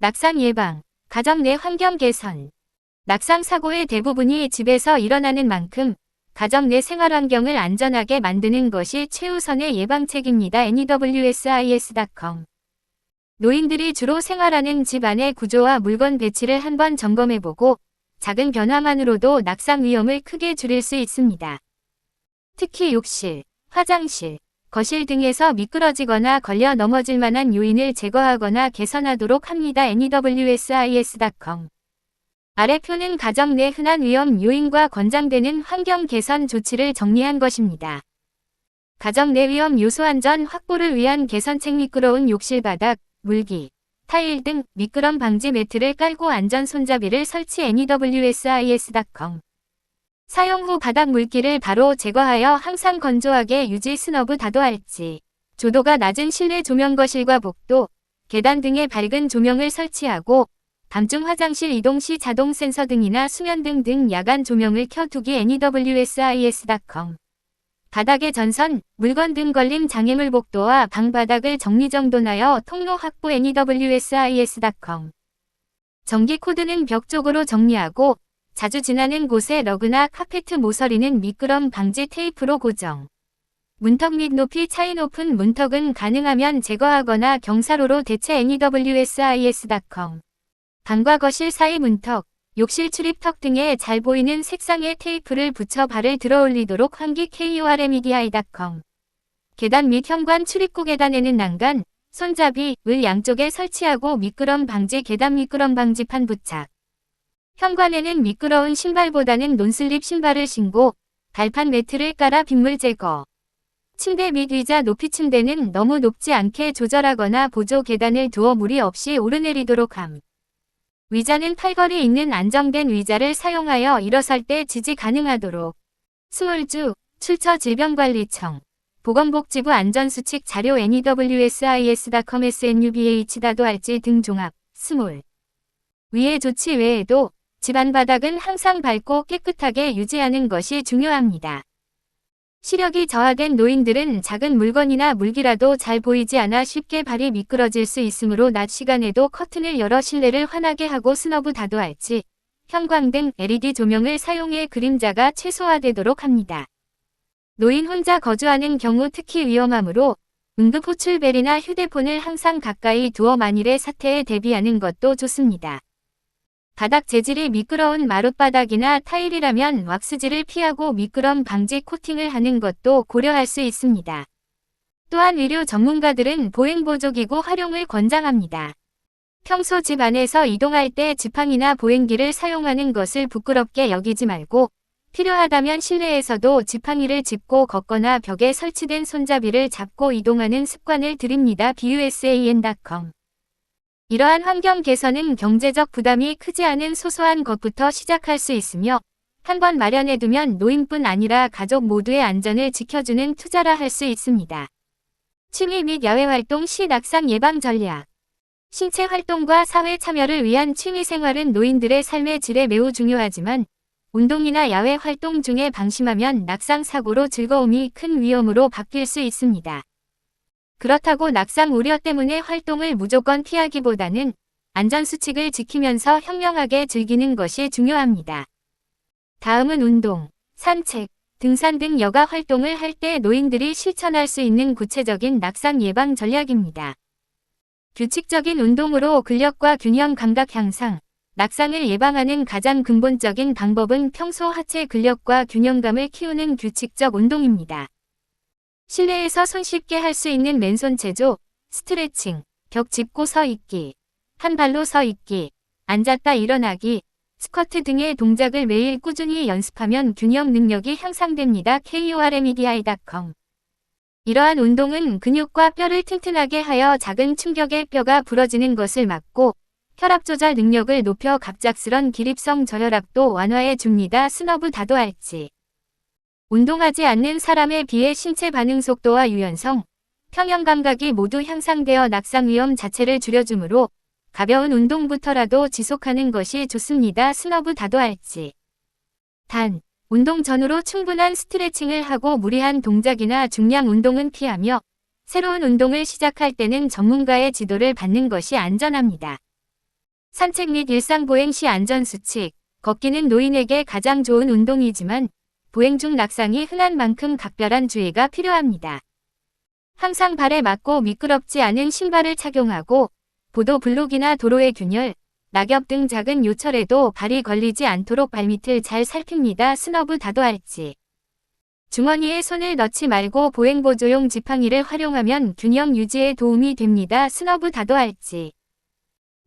낙상 예방, 가정 내 환경 개선. 낙상 사고의 대부분이 집에서 일어나는 만큼 가정 내 생활 환경을 안전하게 만드는 것이 최우선의 예방책입니다. NEWSIS.com. 노인들이 주로 생활하는 집 안의 구조와 물건 배치를 한번 점검해보고 작은 변화만으로도 낙상 위험을 크게 줄일 수 있습니다. 특히 욕실, 화장실, 거실 등에서 미끄러지거나 걸려 넘어질 만한 요인을 제거하거나 개선하도록 합니다. NEWSIS.com. 아래 표는 가정 내 흔한 위험 요인과 권장되는 환경 개선 조치를 정리한 것입니다. 가정 내 위험 요소 안전 확보를 위한 개선책. 미끄러운 욕실 바닥, 물기, 타일 등 미끄럼 방지 매트를 깔고 안전 손잡이를 설치. NEWSIS.com. 사용 후 바닥 물기를 바로 제거하여 항상 건조하게 유지. 스너브 다도할지. 조도가 낮은 실내 조명. 거실과 복도, 계단 등에 밝은 조명을 설치하고 밤중 화장실 이동 시 자동 센서 등이나 수면등 등 야간 조명을 켜두기. NEWSIS.com. 바닥의 전선, 물건 등 걸림 장애물. 복도와 방 바닥을 정리정돈하여 통로 확보. NEWSIS.com. 전기 코드는 벽 쪽으로 정리하고 자주 지나는 곳에 러그나 카페트 모서리는 미끄럼 방지 테이프로 고정. 문턱 및 높이 차이. 높은 문턱은 가능하면 제거하거나 경사로로 대체. NEWSIS.com. 방과 거실 사이 문턱, 욕실 출입턱 등에 잘 보이는 색상의 테이프를 붙여 발을 들어 올리도록 환기. KURMEDI.com. 계단 및 현관 출입구. 계단에는 난간, 손잡이, 을 양쪽에 설치하고 미끄럼 방지. 계단 미끄럼 방지판 부착. 현관에는 미끄러운 신발보다는 논슬립 신발을 신고 발판 매트를 깔아 빗물 제거. 침대 및 의자 높이. 침대는 너무 높지 않게 조절하거나 보조 계단을 두어 무리 없이 오르내리도록 함. 의자는 팔걸이 있는 안정된 의자를 사용하여 일어설 때 지지 가능하도록. 스몰주, 출처 질병관리청, 보건복지부 안전수칙 자료. NEWSIS.com. SNUBH 등 종합, 스몰. 위의 조치 외에도 집안 바닥은 항상 밝고 깨끗하게 유지하는 것이 중요합니다. 시력이 저하된 노인들은 작은 물건이나 물기라도 잘 보이지 않아 쉽게 발이 미끄러질 수 있으므로 낮 시간에도 커튼을 열어 실내를 환하게 하고 스너브 다도할지, 형광 등 LED 조명을 사용해 그림자가 최소화되도록 합니다. 노인 혼자 거주하는 경우 특히 위험하므로 응급호출벨이나 휴대폰을 항상 가까이 두어 만일의 사태에 대비하는 것도 좋습니다. 바닥 재질이 미끄러운 마룻바닥이나 타일이라면 왁스질을 피하고 미끄럼 방지 코팅을 하는 것도 고려할 수 있습니다. 또한 의료 전문가들은 보행보조기구 활용을 권장합니다. 평소 집 안에서 이동할 때 지팡이나 보행기를 사용하는 것을 부끄럽게 여기지 말고 필요하다면 실내에서도 지팡이를 짚고 걷거나 벽에 설치된 손잡이를 잡고 이동하는 습관을 들입니다. BUSAN.com. 이러한 환경 개선은 경제적 부담이 크지 않은 소소한 것부터 시작할 수 있으며 한번 마련해두면 노인뿐 아니라 가족 모두의 안전을 지켜주는 투자라 할 수 있습니다. 취미 및 야외활동 시 낙상 예방 전략. 신체 활동과 사회 참여를 위한 취미 생활은 노인들의 삶의 질에 매우 중요하지만 운동이나 야외 활동 중에 방심하면 낙상 사고로 즐거움이 큰 위험으로 바뀔 수 있습니다. 그렇다고 낙상 우려 때문에 활동을 무조건 피하기보다는 안전수칙을 지키면서 현명하게 즐기는 것이 중요합니다. 다음은 운동, 산책, 등산 등 여가 활동을 할 때 노인들이 실천할 수 있는 구체적인 낙상 예방 전략입니다. 규칙적인 운동으로 근력과 균형 감각 향상, 낙상을 예방하는 가장 근본적인 방법은 평소 하체 근력과 균형감을 키우는 규칙적 운동입니다. 실내에서 손쉽게 할 수 있는 맨손 체조, 스트레칭, 벽 짚고 서 있기, 한 발로 서 있기, 앉았다 일어나기, 스쿼트 등의 동작을 매일 꾸준히 연습하면 균형 능력이 향상됩니다. KURMEDI.com. 이러한 운동은 근육과 뼈를 튼튼하게 하여 작은 충격에 뼈가 부러지는 것을 막고 혈압 조절 능력을 높여 갑작스런 기립성 저혈압도 완화해 줍니다. 스너브 다도할지. 운동하지 않는 사람에 비해 신체 반응 속도와 유연성, 평형 감각이 모두 향상되어 낙상 위험 자체를 줄여주므로 가벼운 운동부터라도 지속하는 것이 좋습니다. 스너브 다도할지. 단, 운동 전후로 충분한 스트레칭을 하고 무리한 동작이나 중량 운동은 피하며 새로운 운동을 시작할 때는 전문가의 지도를 받는 것이 안전합니다. 산책 및 일상보행 시 안전수칙. 걷기는 노인에게 가장 좋은 운동이지만 보행 중 낙상이 흔한 만큼 각별한 주의가 필요합니다. 항상 발에 맞고 미끄럽지 않은 신발을 착용하고 보도 블록이나 도로의 균열, 낙엽 등 작은 요철에도 발이 걸리지 않도록 발밑을 잘 살핍니다. 스너브 다도할지. 주머니에 손을 넣지 말고 보행보조용 지팡이를 활용하면 균형 유지에 도움이 됩니다. 스너브 다도할지.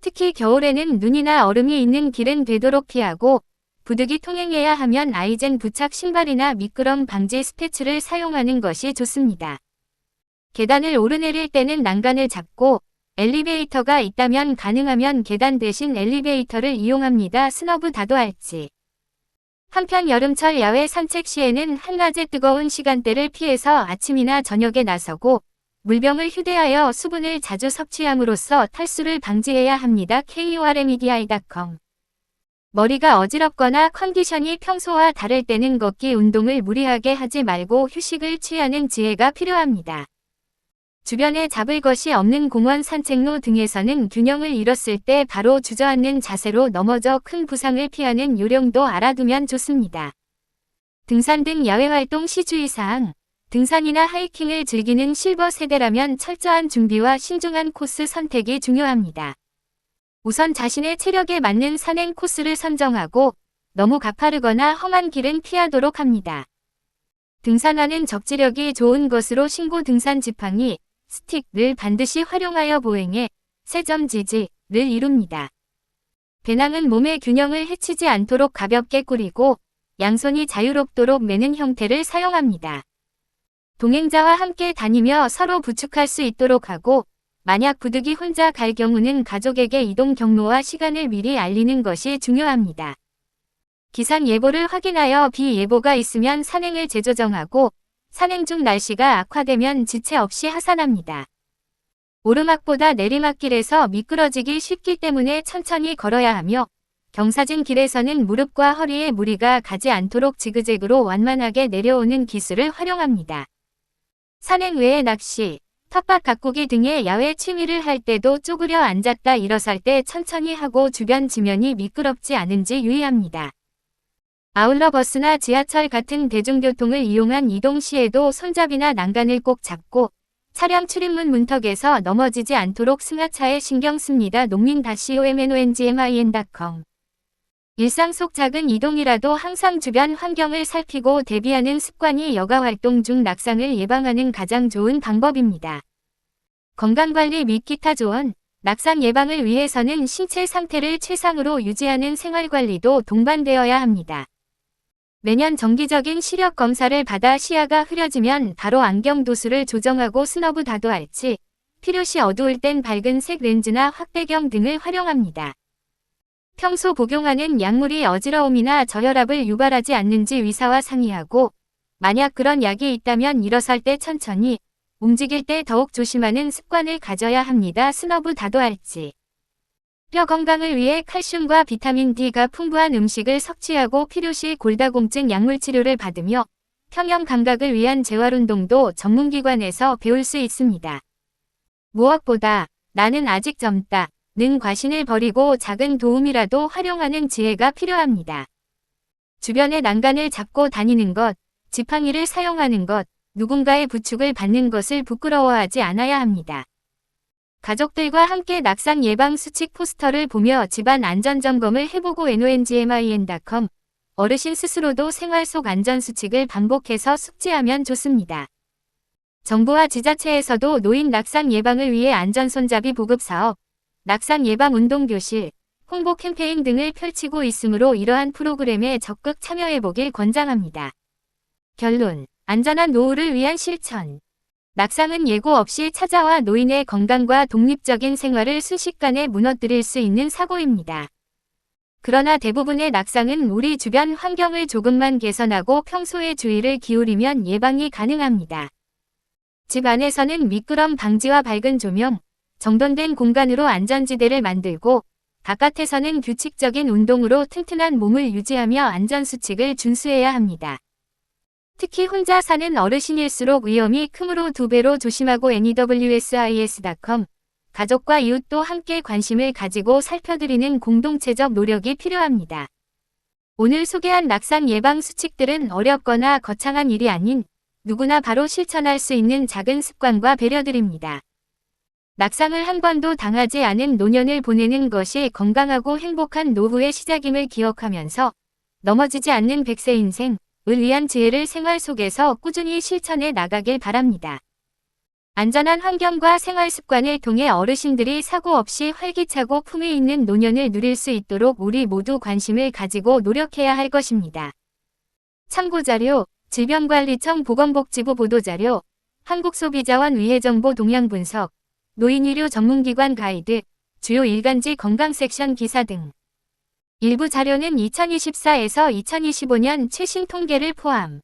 특히 겨울에는 눈이나 얼음이 있는 길은 되도록 피하고 부득이 통행해야 하면 아이젠 부착 신발이나 미끄럼 방지 스패츠를 사용하는 것이 좋습니다. 계단을 오르내릴 때는 난간을 잡고 엘리베이터가 있다면 가능하면 계단 대신 엘리베이터를 이용합니다. 스너브 다도할지. 한편 여름철 야외 산책 시에는 한낮의 뜨거운 시간대를 피해서 아침이나 저녁에 나서고 물병을 휴대하여 수분을 자주 섭취함으로써 탈수를 방지해야 합니다. KORMEDI.com. 머리가 어지럽거나 컨디션이 평소와 다를 때는 걷기 운동을 무리하게 하지 말고 휴식을 취하는 지혜가 필요합니다. 주변에 잡을 것이 없는 공원 산책로 등에서는 균형을 잃었을 때 바로 주저앉는 자세로 넘어져 큰 부상을 피하는 요령도 알아두면 좋습니다. 등산 등 야외활동 시 주의사항. 등산이나 하이킹을 즐기는 실버 세대라면 철저한 준비와 신중한 코스 선택이 중요합니다. 우선 자신의 체력에 맞는 산행 코스를 선정하고 너무 가파르거나 험한 길은 피하도록 합니다. 등산화는 적지력이 좋은 것으로 신고 등산 지팡이, 스틱을 반드시 활용하여 보행에 세점 지지를 이룹니다. 배낭은 몸의 균형을 해치지 않도록 가볍게 꾸리고 양손이 자유롭도록 매는 형태를 사용합니다. 동행자와 함께 다니며 서로 부축할 수 있도록 하고 만약 부득이 혼자 갈 경우는 가족에게 이동 경로와 시간을 미리 알리는 것이 중요합니다. 기상 예보를 확인하여 비 예보가 있으면 산행을 재조정하고 산행 중 날씨가 악화되면 지체 없이 하산합니다. 오르막보다 내리막길에서 미끄러지기 쉽기 때문에 천천히 걸어야 하며 경사진 길에서는 무릎과 허리에 무리가 가지 않도록 지그재그로 완만하게 내려오는 기술을 활용합니다. 산행 외에 낚시, 텃밭 가꾸기 등의 야외 취미를 할 때도 쪼그려 앉았다 일어설 때 천천히 하고 주변 지면이 미끄럽지 않은지 유의합니다. 아울러 버스나 지하철 같은 대중교통을 이용한 이동 시에도 손잡이나 난간을 꼭 잡고 차량 출입문 문턱에서 넘어지지 않도록 승하차에 신경 씁니다. 농민-commonmin.com. 일상 속 작은 이동이라도 항상 주변 환경을 살피고 대비하는 습관이 여가 활동 중 낙상을 예방하는 가장 좋은 방법입니다. 건강관리 및 기타 조언. 낙상 예방을 위해서는 신체 상태를 최상으로 유지하는 생활관리도 동반되어야 합니다. 매년 정기적인 시력 검사를 받아 시야가 흐려지면 바로 안경 도수를 조정하고 스너브 다도할지, 필요시 어두울 땐 밝은 색 렌즈나 확대경 등을 활용합니다. 평소 복용하는 약물이 어지러움이나 저혈압을 유발하지 않는지 의사와 상의하고 만약 그런 약이 있다면 일어설 때 천천히, 움직일 때 더욱 조심하는 습관을 가져야 합니다. 스너브 다도할지. 뼈 건강을 위해 칼슘과 비타민 D가 풍부한 음식을 섭취하고 필요시 골다공증 약물 치료를 받으며 평형 감각을 위한 재활운동도 전문기관에서 배울 수 있습니다. 무엇보다 나는 아직 젊다 는 과신을 버리고 작은 도움이라도 활용하는 지혜가 필요합니다. 주변의 난간을 잡고 다니는 것, 지팡이를 사용하는 것, 누군가의 부축을 받는 것을 부끄러워하지 않아야 합니다. 가족들과 함께 낙상 예방 수칙 포스터를 보며 집안 안전점검을 해보고 NONGMIN.com. 어르신 스스로도 생활 속 안전수칙을 반복해서 숙지하면 좋습니다. 정부와 지자체에서도 노인 낙상 예방을 위해 안전손잡이 보급사업, 낙상 예방 운동교실, 홍보 캠페인 등을 펼치고 있으므로 이러한 프로그램에 적극 참여해보길 권장합니다. 결론. 안전한 노후를 위한 실천. 낙상은 예고 없이 찾아와 노인의 건강과 독립적인 생활을 순식간에 무너뜨릴 수 있는 사고입니다. 그러나 대부분의 낙상은 우리 주변 환경을 조금만 개선하고 평소에 주의를 기울이면 예방이 가능합니다. 집 안에서는 미끄럼 방지와 밝은 조명, 정돈된 공간으로 안전지대를 만들고 바깥에서는 규칙적인 운동으로 튼튼한 몸을 유지하며 안전수칙을 준수해야 합니다. 특히 혼자 사는 어르신일수록 위험이 크므로 2배로 조심하고 NEWSIS.com 가족과 이웃도 함께 관심을 가지고 살펴드리는 공동체적 노력이 필요합니다. 오늘 소개한 낙상 예방 수칙들은 어렵거나 거창한 일이 아닌 누구나 바로 실천할 수 있는 작은 습관과 배려들입니다. 낙상을 한 번도 당하지 않은 노년을 보내는 것이 건강하고 행복한 노후의 시작임을 기억하면서 넘어지지 않는 100세 인생을 위한 지혜를 생활 속에서 꾸준히 실천해 나가길 바랍니다. 안전한 환경과 생활 습관을 통해 어르신들이 사고 없이 활기차고 품위 있는 노년을 누릴 수 있도록 우리 모두 관심을 가지고 노력해야 할 것입니다. 참고자료, 질병관리청 보건복지부 보도자료, 한국소비자원 위해정보 동향 분석, 노인의료 전문기관 가이드, 주요 일간지 건강 섹션 기사 등. 일부 자료는 2024에서 2025년 최신 통계를 포함.